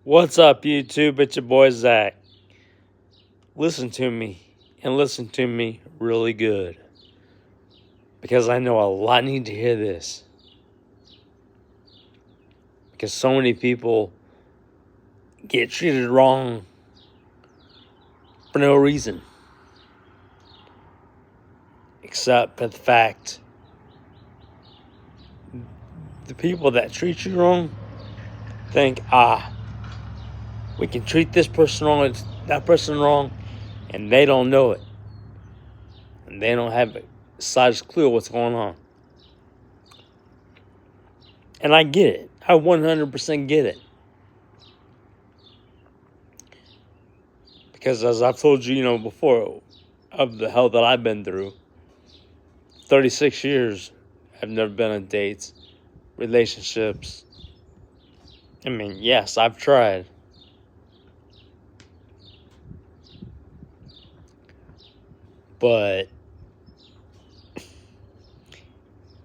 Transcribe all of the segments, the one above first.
What's up, YouTube? It's your boy Zach. Listen to me, and listen to me really good, because I know a lot need to hear this. Because so many people get treated wrong for no reason, except for the fact the people that treat you wrong think, we can treat this person wrong and that person wrong, and they don't know it. And they don't have the slightest clue what's going on. And I get it. I 100% get it. Because as I've told you, before, of the hell that I've been through, 36 years, I've never been on dates, relationships. I mean, yes, I've tried. But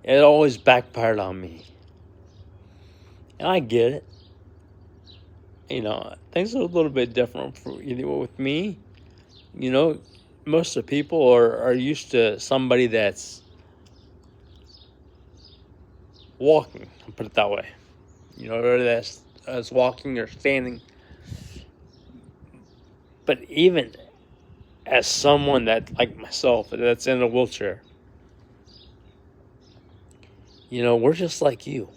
it always backfired on me. And I get it. Things are a little bit different with me. Most of the people are used to somebody that's walking, I'll put it that way. Or that's walking or standing. But even as someone that, like myself, that's in a wheelchair, we're just like you.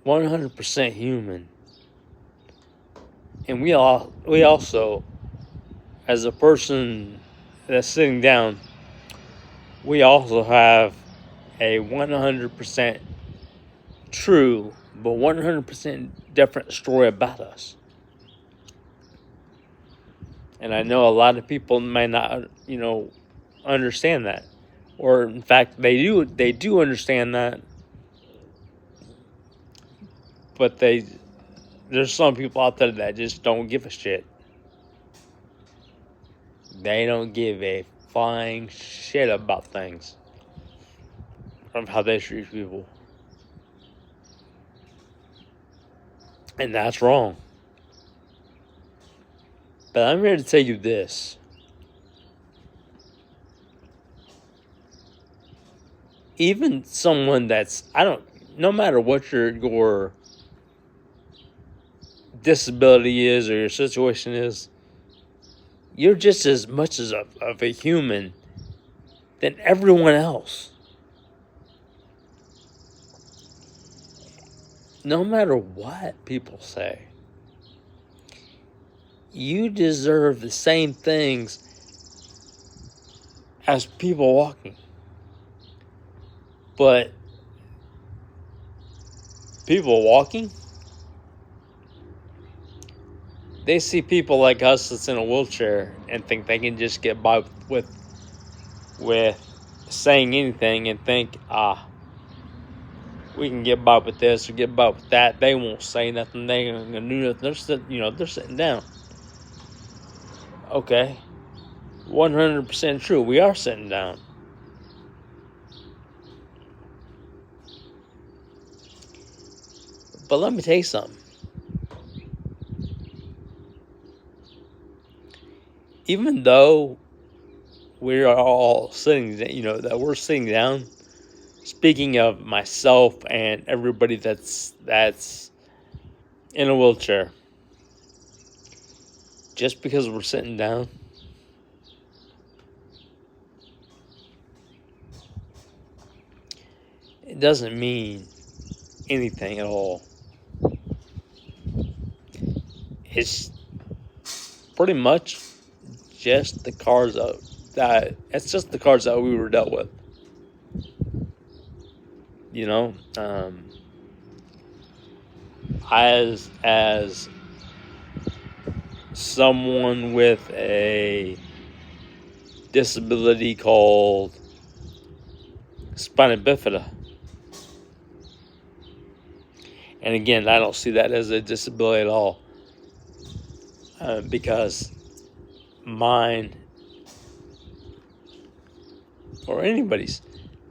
100% human. And we also, as a person that's sitting down, we also have a 100% true, but 100% different story about us. And I know a lot of people may not, understand that. Or in fact, they do understand that. But there's some people out there that just don't give a shit. They don't give a flying shit about things, of how they treat people. And that's wrong. But I'm here to tell you this. Even someone no matter what your disability is or your situation is, you're just as much of a human than everyone else. No matter what people say, you deserve the same things as people walking. But people walking, they see people like us that's in a wheelchair and think they can just get by with saying anything and think, we can get by with this or get by with that. They won't say nothing. They ain't gonna do nothing. They're sitting down. Okay, 100% true. We are sitting down. But let me tell you something. Even though we are all sitting, that we're sitting down. Speaking of myself and everybody that's in a wheelchair, just because we're sitting down, it doesn't mean anything at all. It's pretty much just the cards it's just the cards that we were dealt with. As someone with a disability called spina bifida. And again, I don't see that as a disability at all, because mine, or anybody's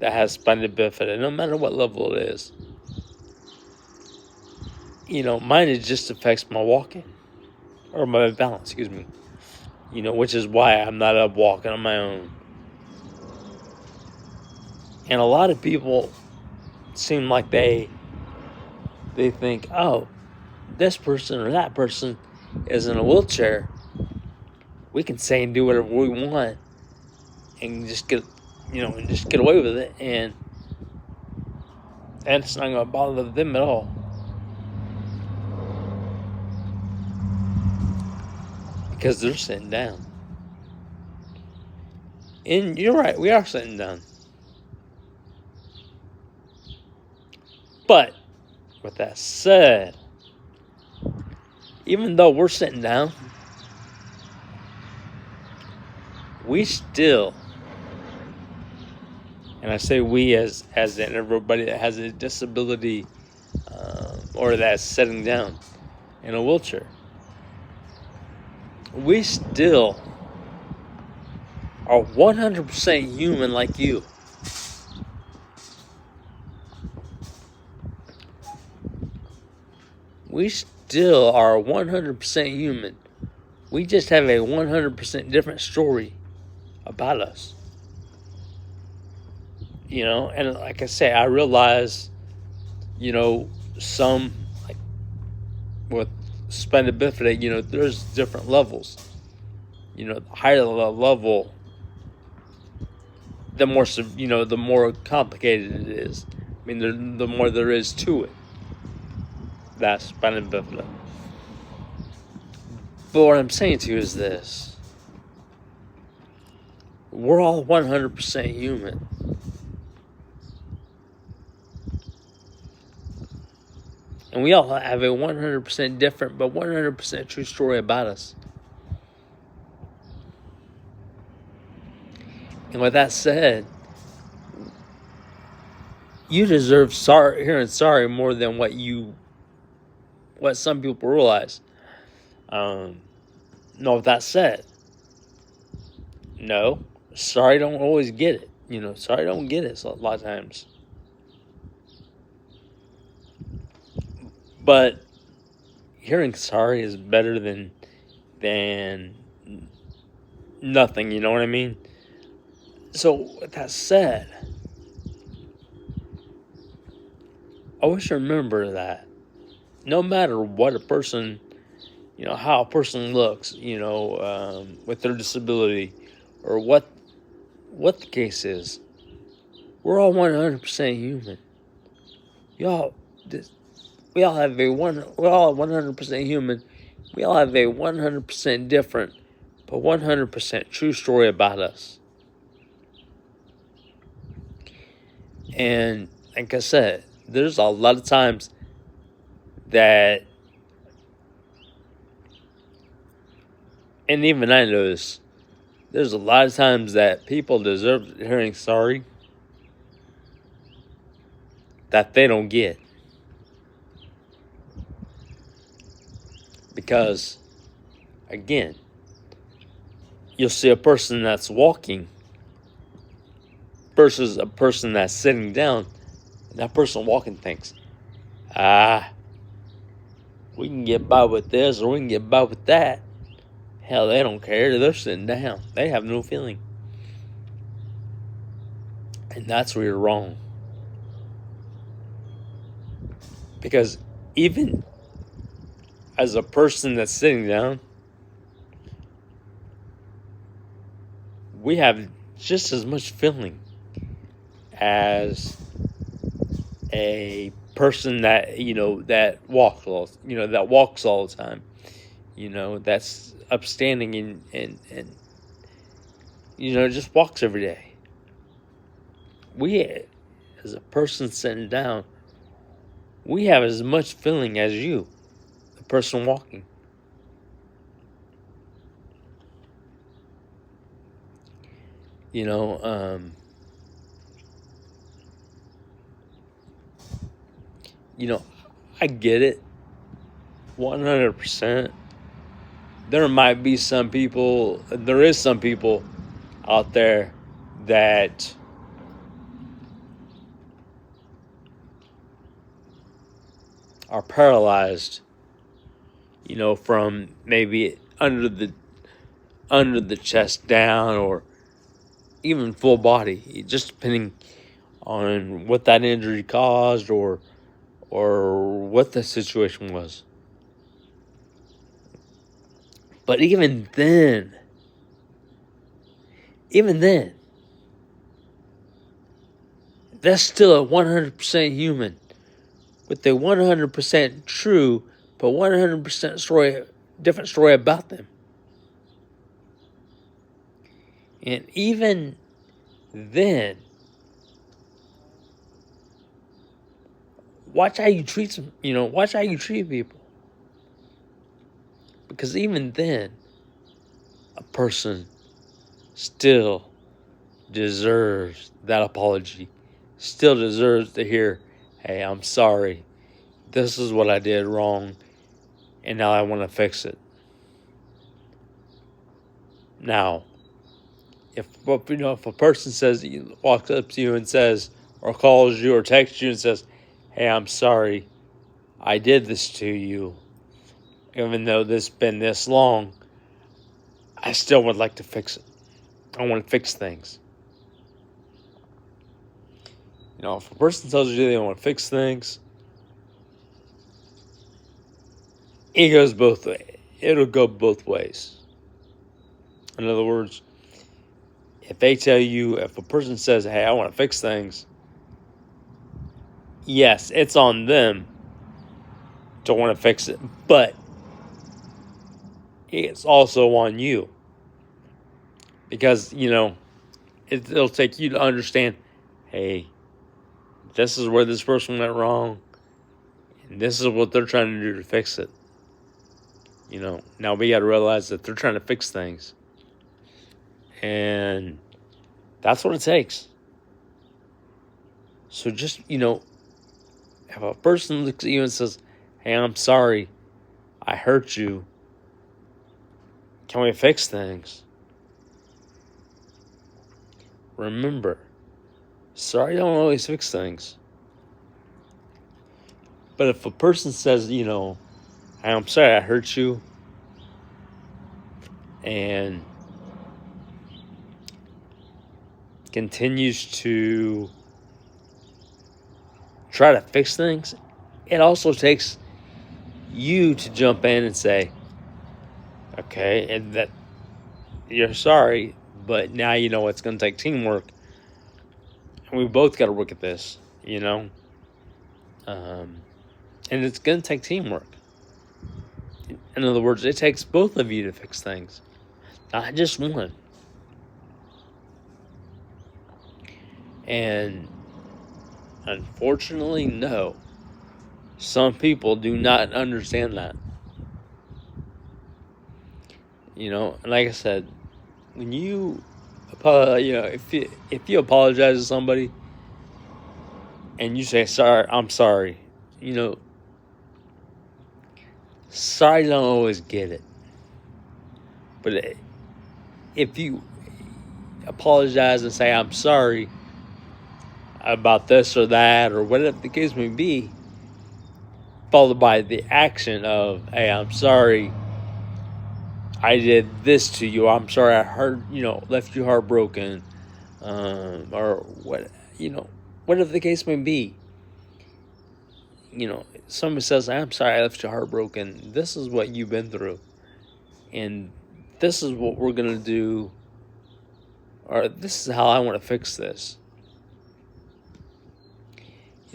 that has spina bifida, no matter what level it is, Mine it just affects my walking or my balance, excuse me. Which is why I'm not up walking on my own. And a lot of people seem like they think, oh, this person or that person is in a wheelchair. We can say and do whatever we want and just get away with it, and it's not going to bother them at all. Because they're sitting down. And you're right, we are sitting down. But with that said, even though we're sitting down, we still, and I say we as in everybody that has a disability or that's sitting down in a wheelchair, we still are 100% human like you. We still are 100% human. We just have a 100% different story about us. And like I say, I realize, some, like, with spina bifida, there's different levels. The higher the level, the more complicated it is. I mean, the more there is to it. That's spina bifida. But what I'm saying to you is this. We're all 100% human. And we all have a 100% different but 100% true story about us. And with that said, you deserve hearing sorry more than what some people realize. No, with that said, no, sorry don't always get it. Sorry don't get it a lot of times. But hearing sorry is better than nothing, you know what I mean? So with that said, always remember that no matter what a person, how a person looks, with their disability or what the case is, we're all 100% human. We all have we're all 100% human. We all have a 100% different, but 100% true story about us. And like I said, there's a lot of times that, and even I know this, there's a lot of times that people deserve hearing sorry that they don't get. Because, again, you'll see a person that's walking versus a person that's sitting down. That person walking thinks, we can get by with this or we can get by with that. Hell, they don't care. They're sitting down. They have no feeling. And that's where you're wrong. Because even as a person that's sitting down, we have just as much feeling as a person that that walks all the time, that's upstanding and just walks every day. We, as a person sitting down, we have as much feeling as you, the person walking. I get it 100%. There is some people out there that are paralyzed, from maybe under the chest down, or even full body, just depending on what that injury caused, or what the situation was. But even then, that's still a 100% human with a 100% true, but 100% different story about them. And even then, watch how you treat them, watch how you treat people. Because even then, a person still deserves that apology, still deserves to hear, hey, I'm sorry. This is what I did wrong, and now I want to fix it. Now, if a person walks up to you and says, or calls you or texts you and says, hey, I'm sorry, I did this to you, even though this been this long, I still would like to fix it. I want to fix things. If a person tells you they want to fix things, it'll go both ways. In other words, if a person says, hey, I want to fix things, yes, it's on them to want to fix it, but it's also on you. Because, it'll take you to understand, hey, this is where this person went wrong, and this is what they're trying to do to fix it. Now we got to realize that they're trying to fix things. And that's what it takes. So just, if a person looks at you and says, hey, I'm sorry, I hurt you, can we fix things? Remember, sorry don't always fix things. But if a person says, hey, I'm sorry I hurt you, and continues to try to fix things, it also takes you to jump in and say, okay, and that you're sorry, but now it's going to take teamwork, and we both got to work at this, and it's going to take teamwork. In other words, it takes both of you to fix things, not just one. And unfortunately, no, some people do not understand that. Like I said, when you, if you apologize to somebody and you say, sorry, I'm sorry, sorry don't always get it. But if you apologize and say, I'm sorry about this or that, or whatever the case may be, followed by the action of, hey, I'm sorry I did this to you, I'm sorry I hurt, left you heartbroken, or what, whatever the case may be. Somebody says, I'm sorry I left you heartbroken, this is what you've been through, and this is what we're going to do, or this is how I want to fix this.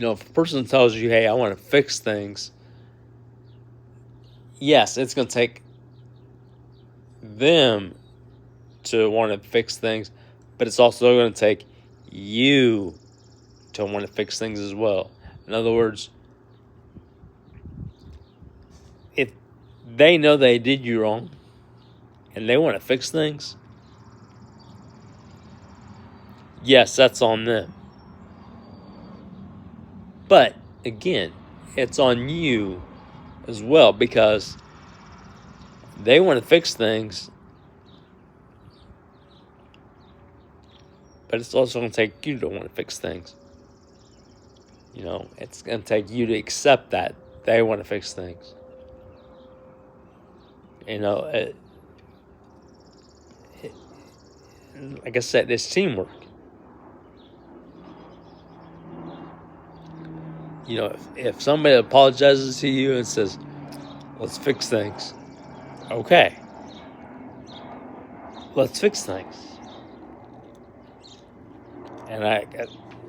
If a person tells you, hey, I want to fix things, yes, it's going to take them to want to fix things, but it's also going to take you to want to fix things as well. In other words, if they know they did you wrong and they want to fix things, yes, that's on them. But again, it's on you as well, because they want to fix things, but it's also going to take you to want to fix things. It's going to take you to accept that they want to fix things. You know, like I said, it's teamwork. You know, if somebody apologizes to you and says, let's fix things, okay, let's fix things. And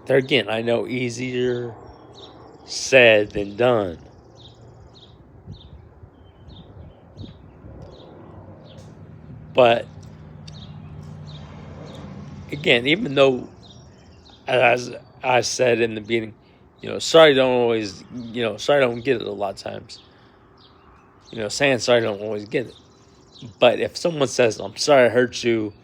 there again, I know easier said than done. But again, even though, as I said in the beginning, sorry don't get it a lot of times. Saying sorry don't always get it. But if someone says, I'm sorry I hurt you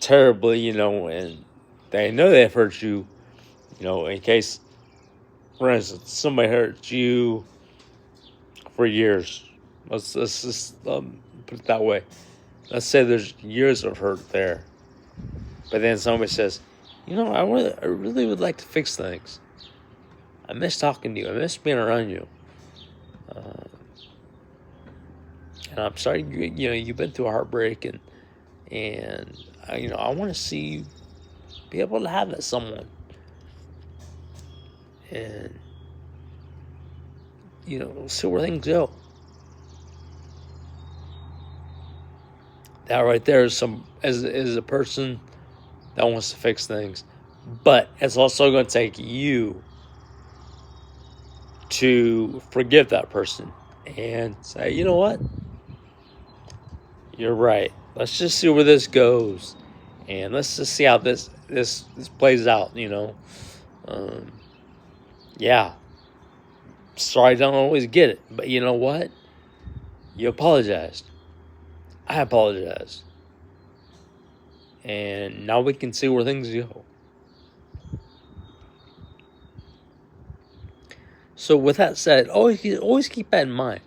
terribly, and they know they've hurt you, in case, for instance, somebody hurt you for years. Let's just put it that way. Let's say there's years of hurt there. But then somebody says, I really would like to fix things. I miss talking to you. I miss being around you. And I'm sorry, you've been through a heartbreak, and I want to see you be able to have that someone. And, see where things go. That right there is is a person that wants to fix things. But it's also going to take you to forgive that person and say, you know what? You're right. Let's just see where this goes. And let's just see how this plays out, Yeah. Sorry, I don't always get it. But you know what? You apologized. I apologized. And now we can see where things go. So with that said, always keep that in mind.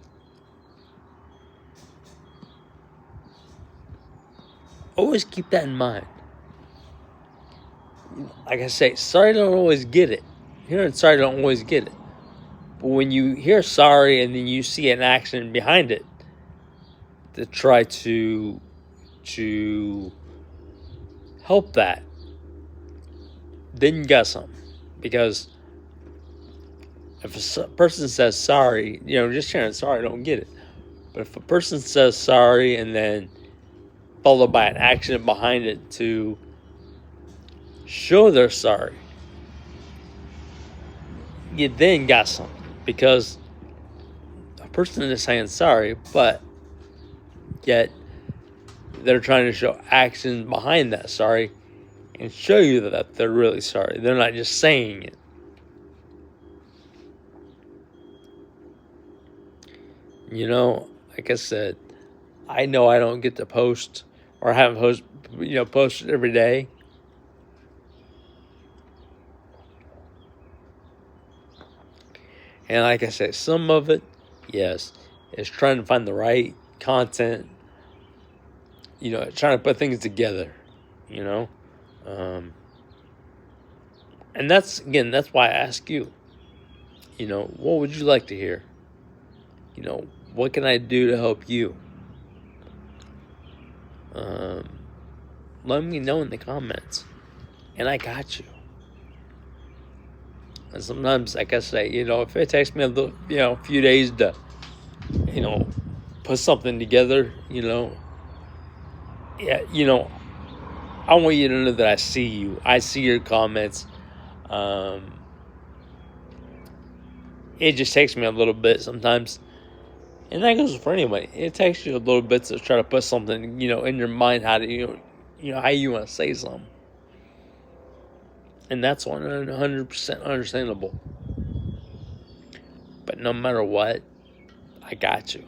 Always keep that in mind. Like I say, sorry don't always get it. Hearing sorry don't always get it. But when you hear sorry and then you see an action behind it to try to help that, then you got something. Because if a person says sorry, just hearing sorry, don't get it. But if a person says sorry and then followed by an action behind it to show they're sorry, you then got something. Because a person is saying sorry, but yet they're trying to show action behind that sorry and show you that they're really sorry. They're not just saying it. Like I said, I know I don't get to post or haven't posted every day. And like I said, some of it, yes, is trying to find the right content, trying to put things together, and that's why I ask you, what would you like to hear? What can I do to help you? Let me know in the comments, and I got you. And sometimes, like I say, if it takes me a few days to, put something together, I want you to know that I see you. I see your comments. It just takes me a little bit sometimes. And that goes for anybody. It takes you a little bit to try to put something, in your mind, how to, how you want to say something. And that's 100% understandable. But no matter what, I got you.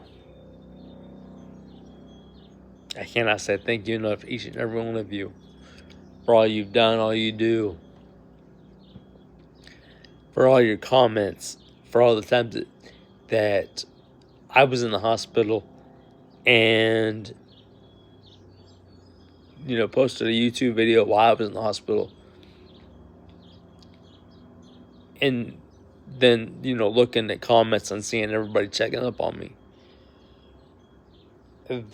I cannot say thank you enough, each and every one of you, for all you've done, all you do, for all your comments, for all the times that I was in the hospital and, posted a YouTube video while I was in the hospital. And than, looking at comments and seeing everybody checking up on me.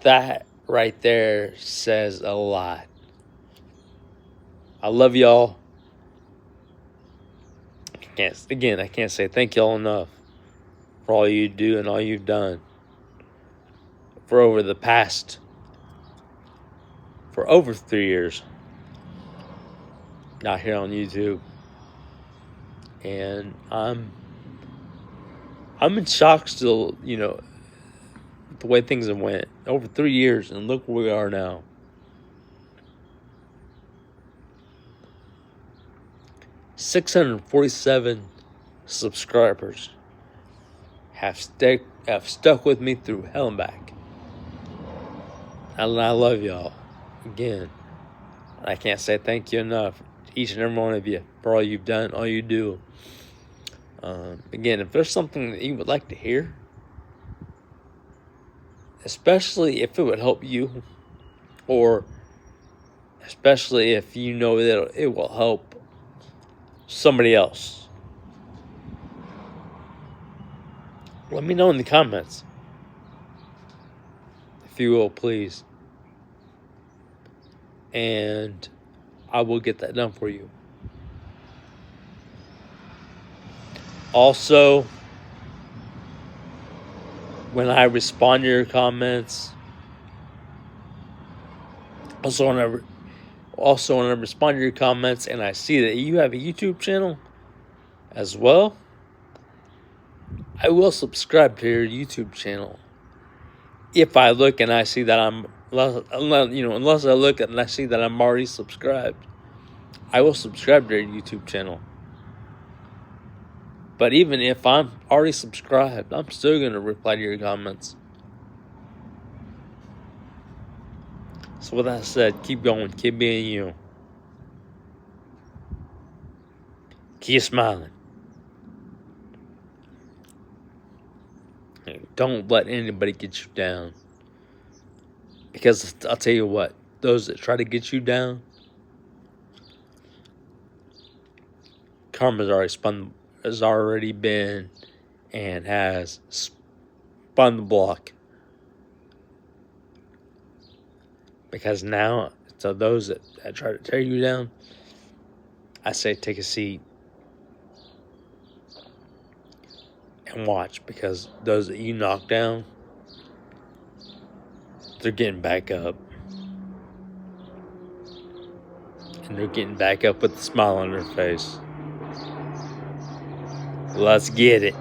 That right there says a lot. I love y'all. I can't say thank y'all enough for all you do and all you've done for over 3 years out here on YouTube. And I'm in shock still, the way things have went. Over 3 years, and look where we are now. $647 subscribers have stuck with me through hell and back. And I love y'all. Again, I can't say thank you enough, each and every one of you, for all you've done, all you do. Again, if there's something that you would like to hear, especially if it would help you, or especially if you know that it will help somebody else, let me know in the comments, if you will, please. And I will get that done for you. Also, when I respond to your comments, when I respond to your comments and I see that you have a YouTube channel as well, I will subscribe to your YouTube channel. If I look and I see that unless I look and I see that I'm already subscribed, I will subscribe to your YouTube channel. But even if I'm already subscribed, I'm still going to reply to your comments. So with that said, keep going. Keep being you. Keep smiling. Don't let anybody get you down. Because I'll tell you what, those that try to get you down, karma's already been and has spun the block. Because now, to those that try to tear you down, I say take a seat and watch. Because those that you knock down, they're getting back up. And they're getting back up with a smile on their face. Let's get it.